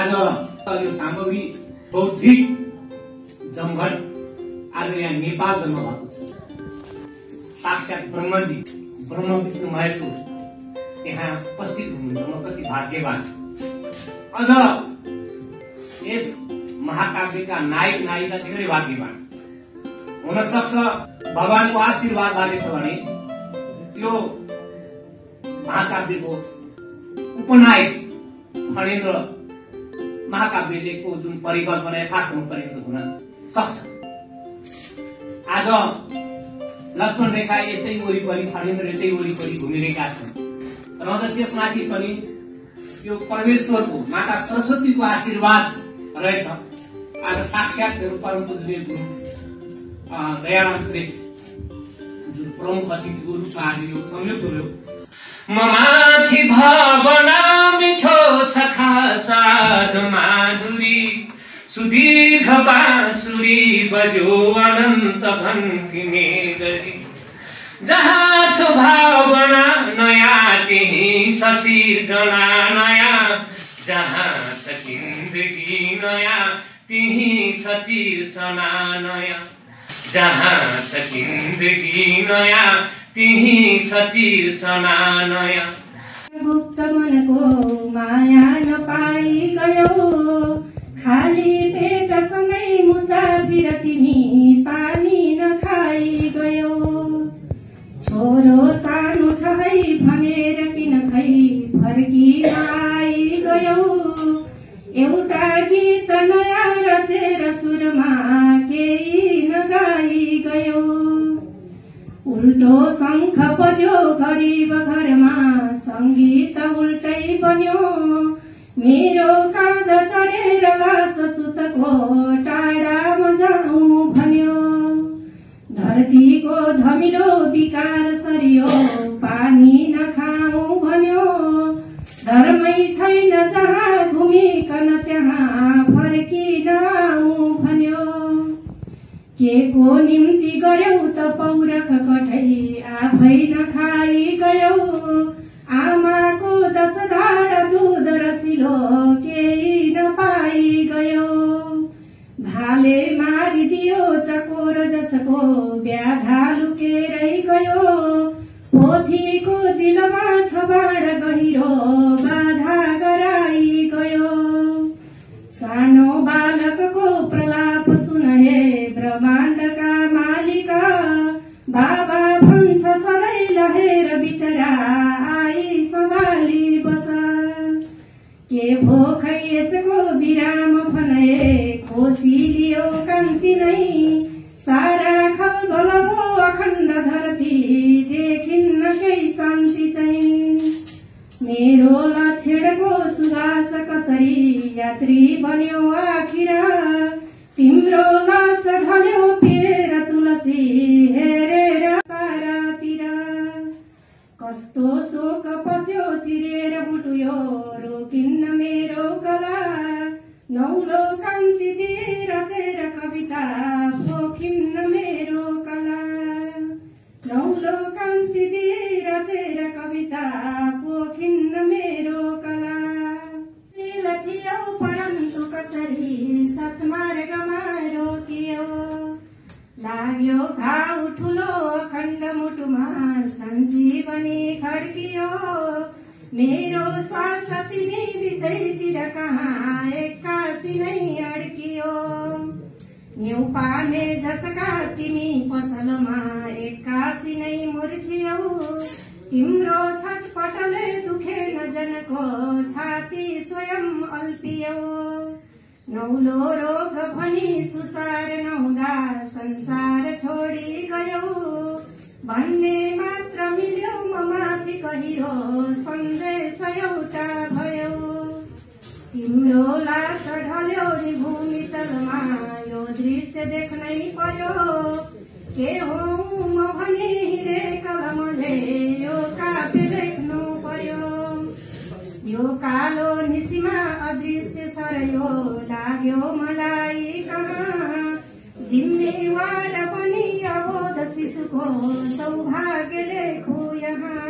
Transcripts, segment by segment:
आज यो सामग्री बौद्धिक जमघट आज यहाँ नेपाल जन्म भएको छ। साक्षात ब्रह्मजी ब्रह्म विष्णु महेश्वर यहाँ उपस्थित हुनुहुन्छ। म कति भाग्यवान। अझ यस महाकाव्यका नायक नायिका धेरै भाग्यवान हुन सक्छ। भगवानको आशीर्वाद लागेछ भने यो महाकाव्यको उपनायक फणेन्द्र महाकाव्यको जुन परिकल्पना यथार्थमा परिणत हुन सक्छ। आज लक्ष्मण रेखा यतै वरिपरि फणेन्द्र यतै वरिपरि घुमिरहेका छन् र अझ त्यसमाथि पनि यो परमेश्वरको माता सरस्वतीको आशीर्वाद रहेछ। आज साक्षात मेरो परम पूजनीय गुरु दयाराम श्रेष्ठ जुन प्रमुख अतिथिको रूपमा आज यो संयोग गर्यो। ममाथि भावना मिठो छ खासा माधुरी सुदीर्घ बाँसुरी बज्यो अनन्त भन्किने गरी। जहाँ छ भावना नयाँ त्यही ससिर्जना नयाँ। जहाँ छ जिन्दगी नयाँ त्यही छ तिर्सना नयाँ। जहाँ छ जिन्दगी नयाँ त्यही छ तिर्सना नयाँ। गुप्त मनको माया नपाई गयो खाली पेटसँगै मुसाफिर तिमी पानी नखाई गयो। छोरो सानो छ है भनेर किन खै फर्किआई गयो। एउटा गीत नयाँ रचेर सुरमा केही नगाई गयो। उल्टो शङ्ख बज्यो गरिब घरमा सङ्गीत उल्टै बन्यो। मेरो काँध चढेर लास सुतको टाढामा जाउँ भन्यो। धरतीको धमिलो विकार सरियो पानी नखाउँ भन्यो। धर्मै छैन जहाँ घुमिकन त्यहाँ फर्किन आउँ भन्यो। के को निम्ति गर्यौ त पौरख कठै आफै नखाई गयौ। आमाको 10 धारा दूध रसिलो केही नपाई गयो। भाले मारिदियो चकोर जसको व्याधा लुकेरै गयो। पोथीको दिलमा छ बाण गहिरो बाधा गराई गयो। सानो बालकको प्रलाप सुन हे ब्रह्माण्डका मालिका। बाबा भन्छ सधैँ लहेर बिचरा आई सम्हाली बस। के भोख यसको विराम भनए खोसी लियो कान्ति नै। सारा खलबल भो अखण्ड धरती देखिन्न केही शान्ति चाहिँ। मेरो लक्षणको सुवास कसरी यात्री बन्यो आखिर। तिम्रो लास ढल्यो पिएर तुलसी हेरेर तारातिर। कस्तो शोक पस्यो चिरेर बुटुयो रोकिन्न मेरो गला। नौलो कान्ति दिए रचेर कविता पोखिन्न मेरो कला। नौलो कान्ति दिए रचेर कविता पोखिन्न मेरो कला। थियौ परन्तु कसरी सत्मार्गमा रोकियो। लाग्यो घाउ ठुलो अखण्ड मुटुमा सञ्जीवनी खड्कियो। मेरो श्वास तिमी बिचैतिर कहाँ एक्कासी नै अड्कियो। न्यौपाने जसका तिमी पसलमा एक्कासी नै मुर्छियौ। तिम्रो छटपटले दुखेन जनको छाती स्वयं अल्पियौ। नौलो रोग भनी सुसार नहुँदा संसार छोडी गयौ। भन्ने मात्र मिल्यो म माथि कहिरो सन्देश एउटा भयो। तिम्रो लास ढल्यो नि भूमि तलमा यो दृश्य देख्नै पर्यो। के हो म भनी हिँडे कलमले यो काव्य लेख्नु पर्यो। यो कालो निसीमा अदृश्य सरयो लाग्यो मलाई कहाँ। जिम्मेवार पनि अबोध शिशुको सौभाग्य लेखु यहाँ।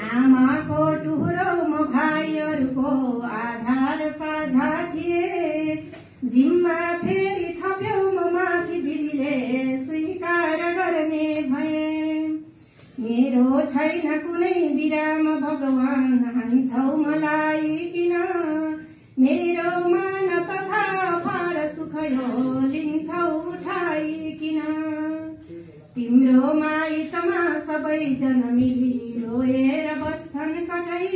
आमाको टुहुरो म भाइहरूको आधार छैन कुनै विराम भगवान हान्छौ मलाई किन मेरो मान तथा भार सुख यो लिन्छौ उठाई किन तिम्रो माइतमा सबैजना मिली रोएर बस्छन् कतै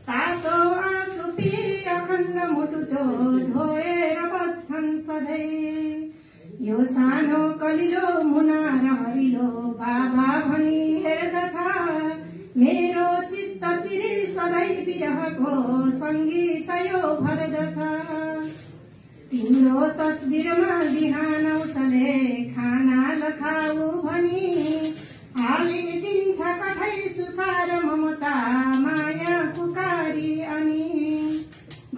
तातो आँसु पिएर खण्ड मुटु धोएर बस्छन् सधैँ यो सानो कलिलो मुना र हरिलो बाबा भनी हेर्दछ मेरो चित्त चिरी सधैँ विरहको सङ्गीत यो भर्दछ तिम्रो तस्बिरमा बिहान उसले खाना लखाऊ भनी हालिदिन्छ कठै सुसार ममता माया पुकारी अनि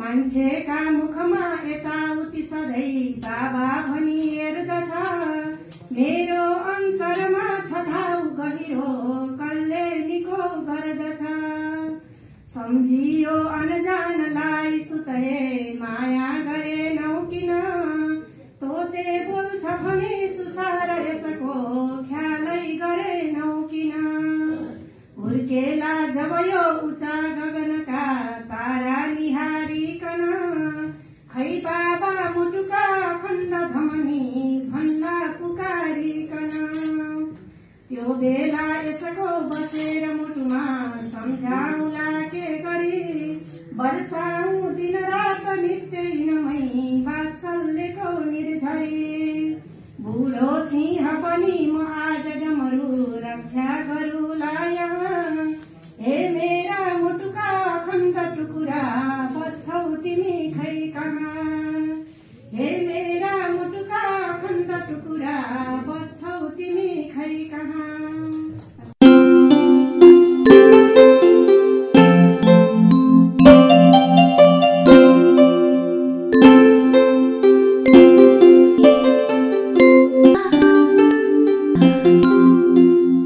मान्छेका मुखमा यताउति सधैँ बाबा भनी हेर्दछ मेरो अन्तरमा छ घाउ गहिरो कल्ले निको गर्दछ सम्झियो अनजानलाई सुतए माया गरे नौ किन तोते बोल्छ भने सुसार यसको ख्यालै गरे नौ किन हुर्केला जब यो उचा गगनका तारा निहारिकन खै बाबा मुटुका खण्ड धमनी भन्दा पुकारिकन त्यो बेला यसको बसेर मुटुमा सम्झाउला के गरी वर्षाउ दिन रात नित्य हिँडमै वात्सल्यको निर्झरी बुढो सिंह पनि म आज डमरू रक्षा गरूला यहाँ हे मेरा मुटुका खण्ड टुकुरा बस्छौ तिमी खै कहाँ हे मेरा मुटुका खण्ड टुकुरा